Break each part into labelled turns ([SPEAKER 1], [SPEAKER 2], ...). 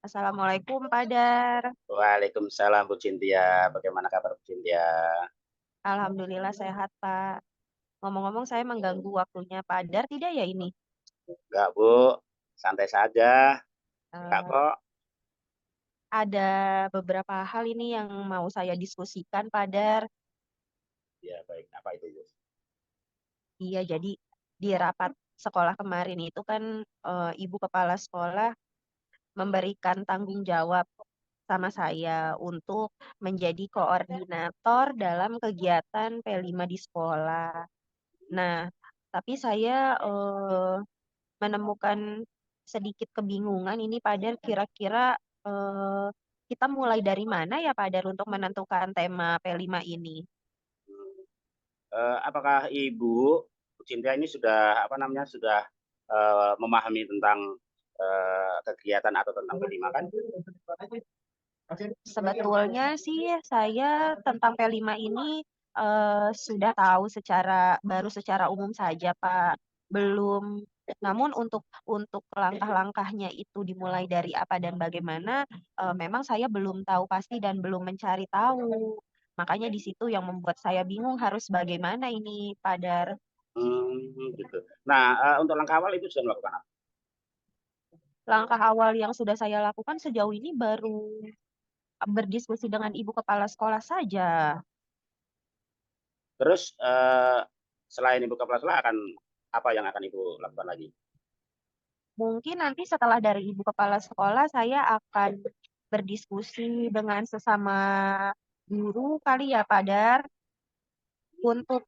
[SPEAKER 1] Assalamualaikum Pak Dar.
[SPEAKER 2] Waalaikumsalam Bu Cynthia, bagaimana kabar Bu Cynthia?
[SPEAKER 1] Alhamdulillah sehat Pak. Ngomong-ngomong saya mengganggu waktunya Pak Dar tidak ya ini?
[SPEAKER 2] Enggak Bu, santai saja, enggak
[SPEAKER 1] Eee,
[SPEAKER 2] kok.
[SPEAKER 1] ada beberapa hal ini yang mau saya diskusikan Pak Dar.
[SPEAKER 2] Ya baik, apa itu Bu?
[SPEAKER 1] Iya jadi di rapat sekolah kemarin itu kan, Ibu kepala sekolah memberikan tanggung jawab sama saya untuk menjadi koordinator dalam kegiatan P5 di sekolah. Nah, tapi saya, menemukan sedikit kebingungan ini Padar kira-kira, kita mulai dari mana ya Padar untuk menentukan tema P5 ini?
[SPEAKER 2] Apakah Ibu, Bu Cynthia ini sudah, apa namanya, sudah, memahami tentang, kegiatan atau tentang kelima kan?
[SPEAKER 1] Sebetulnya sih saya tentang P5 ini, sudah tahu secara umum saja Pak, belum namun untuk langkah-langkahnya itu dimulai dari apa dan bagaimana, memang saya belum tahu pasti dan belum mencari tahu. Makanya di situ yang membuat saya bingung harus bagaimana ini Padar.
[SPEAKER 2] Gitu. Nah, untuk langkah awal Ibu sudah melakukan apa?
[SPEAKER 1] Langkah awal yang sudah saya lakukan sejauh ini baru berdiskusi dengan ibu kepala sekolah saja.
[SPEAKER 2] Terus, selain Ibu kepala sekolah apa yang akan Ibu lakukan lagi?
[SPEAKER 1] Mungkin nanti setelah dari ibu kepala sekolah, saya akan berdiskusi dengan sesama guru kali ya, Pak Dar, untuk,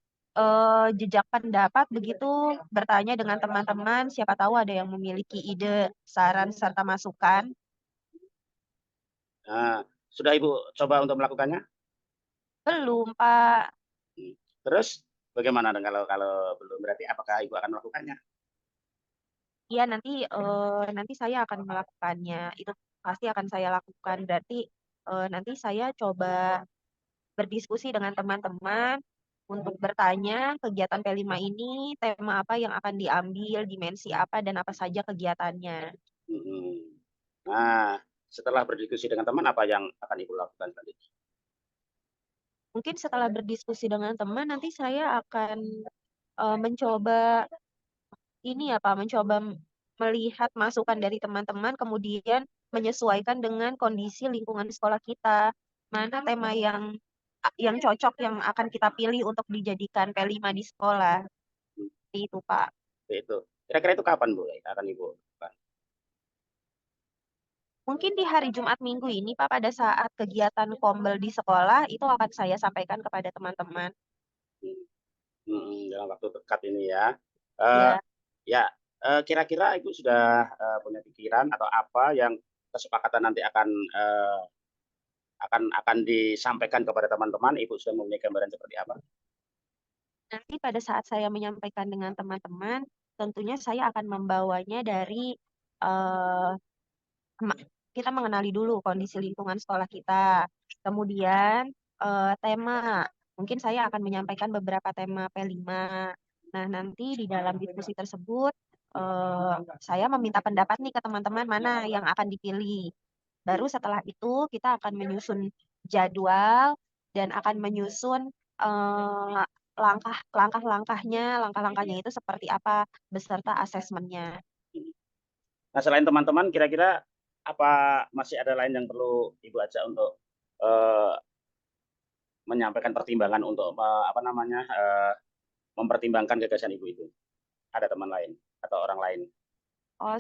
[SPEAKER 1] jejak pendapat begitu, bertanya dengan teman-teman, siapa tahu ada yang memiliki ide, saran, serta masukan.
[SPEAKER 2] Nah, sudah Ibu coba untuk melakukannya?
[SPEAKER 1] Belum, Pak.
[SPEAKER 2] Mmm, terus bagaimana dong kalau belum, berarti apakah Ibu akan melakukannya?
[SPEAKER 1] Iya, nanti saya akan melakukannya, itu pasti akan saya lakukan. Berarti, nanti saya coba berdiskusi dengan teman-teman untuk bertanya kegiatan P5 ini, tema apa yang akan diambil, dimensi apa, dan apa saja kegiatannya.
[SPEAKER 2] Mhm. Nah, setelah berdiskusi dengan teman, apa yang akan Ibu lakukan selanjutnya?
[SPEAKER 1] Mungkin setelah berdiskusi dengan teman, nanti saya akan mencoba ini ya Pak, mencoba melihat masukan dari teman-teman, kemudian menyesuaikan dengan kondisi lingkungan sekolah kita. Mana tema yang cocok yang akan kita pilih untuk dijadikan P5 di sekolah. Seperti itu, Pak.
[SPEAKER 2] Itu. Kira-kira itu kapan, Bu, akan Ibu lakukan?
[SPEAKER 1] Mungkin di hari Jumat Minggu ini, Pak, pada saat kegiatan kombel di sekolah, itu akan saya sampaikan kepada teman-teman.
[SPEAKER 2] Mmm, dalam waktu dekat ini ya. Eee,
[SPEAKER 1] Ya,
[SPEAKER 2] ya, kira-kira Ibu sudah, punya pikiran atau apa yang kesepakatan nanti akan disampaikan kepada teman-teman, Ibu sudah mempunyai gambaran seperti apa?
[SPEAKER 1] nanti pada saat saya menyampaikan dengan teman-teman, tentunya saya akan membawanya dari, eee, me kita mengenali dulu kondisi lingkungan sekolah kita. Kemudian, tema, mungkin saya akan menyampaikan beberapa tema P5. Nah, nanti di dalam diskusi tersebut, saya meminta pendapat nih ke teman-teman mana yang akan dipilih. Baru setelah itu kita akan menyusun jadwal dan akan menyusun, langkah-langkahnya itu seperti apa beserta asesmennya.
[SPEAKER 2] Mhm. Nah, selain teman-teman, kira-kira apa masih ada lain yang perlu Ibu ajak untuk, eee, menyampaikan pertimbangan untuk apa namanya, mempertimbangkan gagasan Ibu itu? Ada teman lain atau orang lain?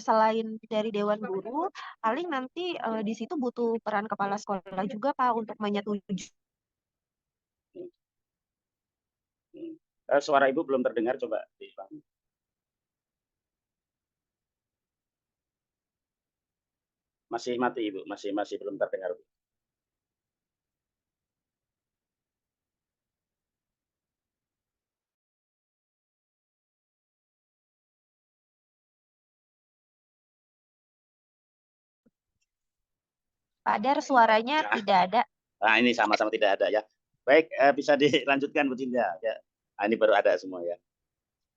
[SPEAKER 1] Selain dari dewan guru, paling nanti, di situ butuh peran kepala sekolah juga, Pak, untuk menyetujui.
[SPEAKER 2] Mhm, mhm. Suara Ibu belum terdengar, coba diulangi. Masih mati Ibu, masih masih belum terdengar.
[SPEAKER 1] Pak Dar suaranya
[SPEAKER 2] Nah,
[SPEAKER 1] tidak ada.
[SPEAKER 2] ini sama-sama tidak ada ya. Baik, bisa dilanjutkan Bu Cinta ya. Nah, ini baru ada semua ya.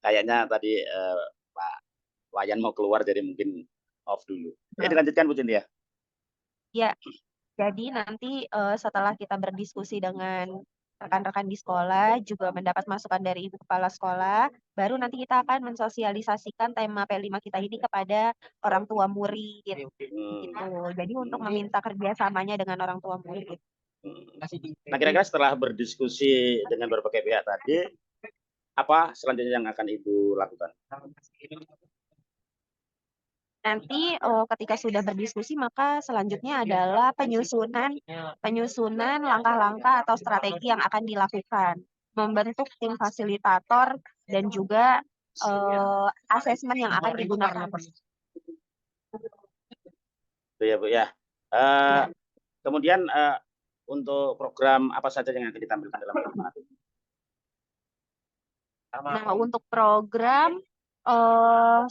[SPEAKER 2] Kayaknya tadi, Pak Wayan mau keluar jadi mungkin off dulu. Ya
[SPEAKER 1] Heeh.
[SPEAKER 2] dilanjutkan Bu Cinta ya?
[SPEAKER 1] Ya, jadi nanti setelah kita berdiskusi dengan rekan-rekan di sekolah, juga mendapat masukan dari ibu kepala sekolah, baru nanti kita akan mensosialisasikan tema P5 kita ini kepada orang tua murid gitu.
[SPEAKER 2] Hmm,
[SPEAKER 1] Jadi untuk
[SPEAKER 2] hmm,
[SPEAKER 1] meminta kerjasamanya dengan orang tua murid.
[SPEAKER 2] hmm. Nah, kira-kira setelah berdiskusi dengan berbagai pihak tadi, apa selanjutnya yang akan Ibu lakukan?
[SPEAKER 1] Nanti ketika sudah berdiskusi maka selanjutnya adalah penyusunan langkah-langkah atau strategi yang akan dilakukan, membentuk tim fasilitator dan juga asesmen yang akan digunakan.
[SPEAKER 2] Itu ya, Bu ya. Eh,
[SPEAKER 1] Ya.
[SPEAKER 2] kemudian untuk program apa saja yang akan ditampilkan dalam P5?
[SPEAKER 1] Nah, untuk program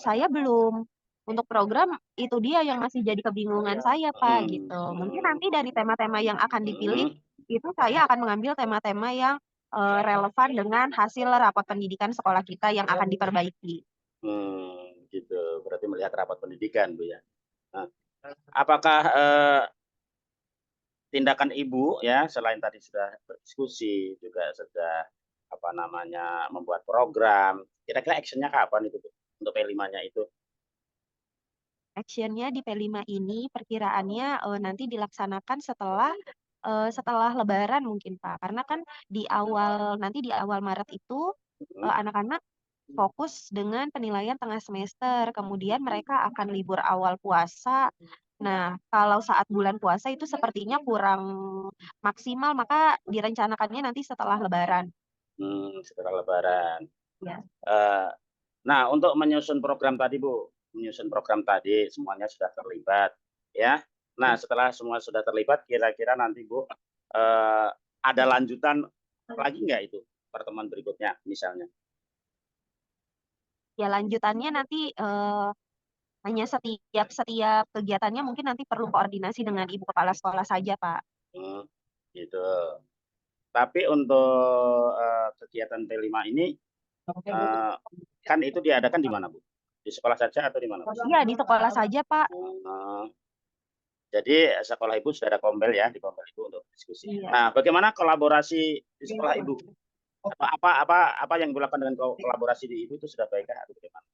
[SPEAKER 1] saya belum. Untuk program itu dia yang masih jadi kebingungan saya, Pak,
[SPEAKER 2] Hmm,
[SPEAKER 1] gitu. Mungkin
[SPEAKER 2] hmm,
[SPEAKER 1] nanti dari tema-tema yang akan dipilih
[SPEAKER 2] hmm,
[SPEAKER 1] itu saya akan mengambil tema-tema yang relevan dengan hasil rapot pendidikan sekolah kita yang akan diperbaiki.
[SPEAKER 2] gitu. Berarti melihat rapat pendidikan, Bu ya. Nah, apakah tindakan Ibu ya selain tadi sudah berdiskusi juga sudah apa namanya membuat program, kira-kira actionnya kapan itu, Bu? Untuk P5-nya itu?
[SPEAKER 1] Actionnya di P5 ini perkiraannya nanti dilaksanakan setelah Lebaran mungkin, Pak. Karena kan nanti di awal Maret itu
[SPEAKER 2] Hmm,
[SPEAKER 1] anak-anak fokus dengan penilaian tengah semester, kemudian mereka akan libur awal puasa. Nah, kalau saat bulan puasa itu sepertinya kurang maksimal, maka direncanakannya nanti setelah Lebaran.
[SPEAKER 2] setelah Lebaran.
[SPEAKER 1] Ya.
[SPEAKER 2] Eh, nah, untuk menyusun program tadi, Bu, menyusun program tadi semuanya sudah terlibat, ya. Nah, setelah semua sudah terlibat, kira-kira nanti, Bu, ada lanjutan lagi nggak itu pertemuan berikutnya, misalnya?
[SPEAKER 1] Ya, lanjutannya nanti hanya setiap setiap kegiatannya mungkin nanti perlu koordinasi dengan ibu kepala sekolah saja, Pak.
[SPEAKER 2] Hmm, gitu. Tapi untuk kegiatan P5 ini, eh, kan itu diadakan di mana, Bu? Di sekolah saja atau di mana, Bu?
[SPEAKER 1] Iya, di sekolah saja, Pak.
[SPEAKER 2] Eh, jadi sekolah Ibu sudah ada kombel ya, di kombel Ibu untuk diskusi.
[SPEAKER 1] Iya.
[SPEAKER 2] Nah, bagaimana kolaborasi di sekolah Ibu? Apa yang Ibu lakukan dengan kolaborasi di Ibu itu sudah baikkah atau bagaimana?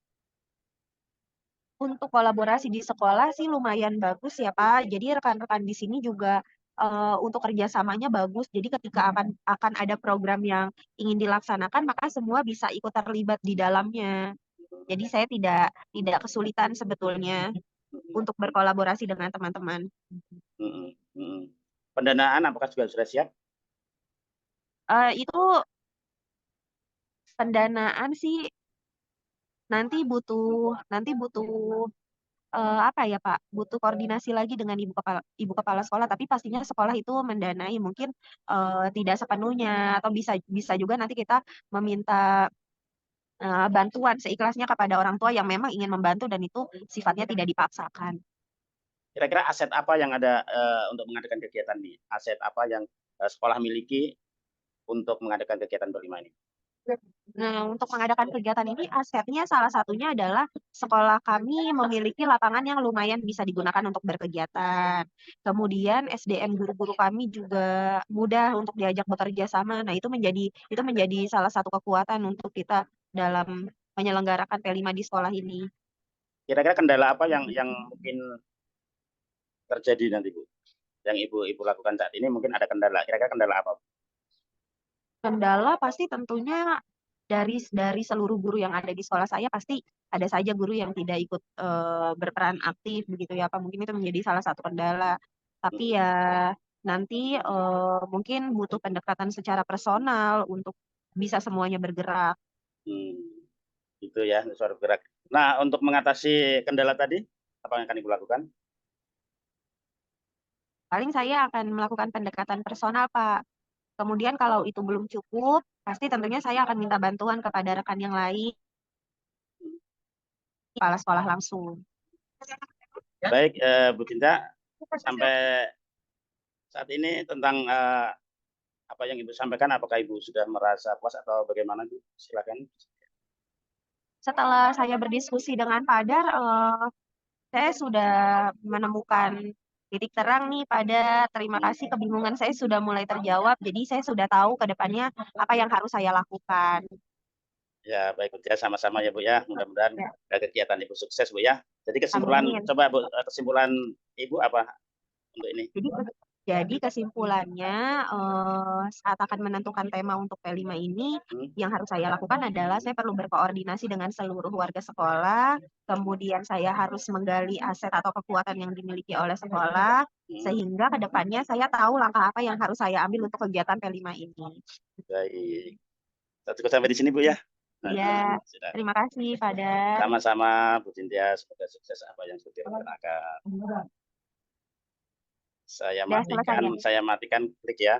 [SPEAKER 1] Untuk kolaborasi di sekolah sih lumayan bagus ya, Pak. Jadi rekan-rekan di sini juga untuk kerjasamanya bagus. Jadi ketika akan ada program yang ingin dilaksanakan, maka semua bisa ikut terlibat di dalamnya. Jadi saya tidak tidak kesulitan sebetulnya untuk berkolaborasi dengan teman-teman.
[SPEAKER 2] Mm, mm. Pendanaan apakah juga sudah siap?
[SPEAKER 1] Itu pendanaan sih nanti butuh apa ya Pak, butuh koordinasi lagi dengan ibu kepala sekolah, tapi pastinya sekolah itu mendanai mungkin tidak sepenuhnya atau bisa bisa juga nanti kita meminta bantuan seikhlasnya kepada orang tua yang memang ingin membantu dan itu sifatnya tidak dipaksakan.
[SPEAKER 2] Kira-kira aset apa yang ada untuk mengadakan kegiatan ini? Aset apa yang sekolah miliki untuk mengadakan kegiatan berlima ini?
[SPEAKER 1] Nah, untuk mengadakan kegiatan ini asetnya salah satunya adalah sekolah kami memiliki lapangan yang lumayan bisa digunakan untuk berkegiatan. Kemudian SDM guru-guru kami juga mudah untuk diajak bekerja sama. Nah, itu menjadi salah satu kekuatan untuk kita dalam menyelenggarakan P5 di sekolah ini.
[SPEAKER 2] Kira-kira kendala apa yang mungkin terjadi nanti, Bu? Yang Ibu lakukan saat ini mungkin ada kendala. Kira-kira kendala apa?
[SPEAKER 1] Kendala pasti tentunya dari seluruh guru yang ada di sekolah saya pasti ada saja guru yang tidak ikut berperan aktif begitu ya Pak. Mungkin itu menjadi salah satu kendala. Tapi
[SPEAKER 2] Hmm,
[SPEAKER 1] ya nanti mungkin butuh pendekatan secara personal untuk bisa semuanya bergerak.
[SPEAKER 2] hmm, itu ya, suara bergerak. Nah, untuk mengatasi kendala tadi, apa yang akan Ibu lakukan?
[SPEAKER 1] Paling saya akan melakukan pendekatan personal Pak. Kemudian kalau itu belum cukup, pasti tentunya saya akan minta bantuan kepada rekan yang lain, kepala sekolah langsung.
[SPEAKER 2] Baik, Bu Cinta, sampai saat ini tentang apa yang Ibu sampaikan, apakah Ibu sudah merasa puas atau bagaimana, Bu? Silakan.
[SPEAKER 1] Setelah saya berdiskusi dengan Padar, saya sudah menemukan titik terang nih pada terima kasih kebingungan saya sudah mulai terjawab. Jadi saya sudah tahu ke depannya apa yang harus saya lakukan.
[SPEAKER 2] Ya, baik Bu, ya sama-sama ya Bu ya, mudah-mudahan,
[SPEAKER 1] Ya,
[SPEAKER 2] kegiatan Ibu sukses Bu ya. Jadi kesimpulan
[SPEAKER 1] amin.
[SPEAKER 2] coba Bu, kesimpulan Ibu apa untuk ini?
[SPEAKER 1] Jadi kesimpulannya, saat akan menentukan tema untuk P5 ini,
[SPEAKER 2] Mhm,
[SPEAKER 1] yang harus saya lakukan adalah saya perlu berkoordinasi dengan seluruh warga sekolah, kemudian saya harus menggali aset atau kekuatan yang dimiliki oleh sekolah,
[SPEAKER 2] mhm,
[SPEAKER 1] sehingga ke depannya saya tahu langkah apa yang harus saya ambil untuk kegiatan P5 ini.
[SPEAKER 2] baik. Cukup sampai di sini Bu ya?
[SPEAKER 1] Iya,
[SPEAKER 2] Heeh, sudah.
[SPEAKER 1] terima kasih pada
[SPEAKER 2] Sama-sama Bu Cynthia, semoga sukses apa yang sudah direncanakan.
[SPEAKER 1] udah selesai ya?
[SPEAKER 2] Saya matikan klik ya.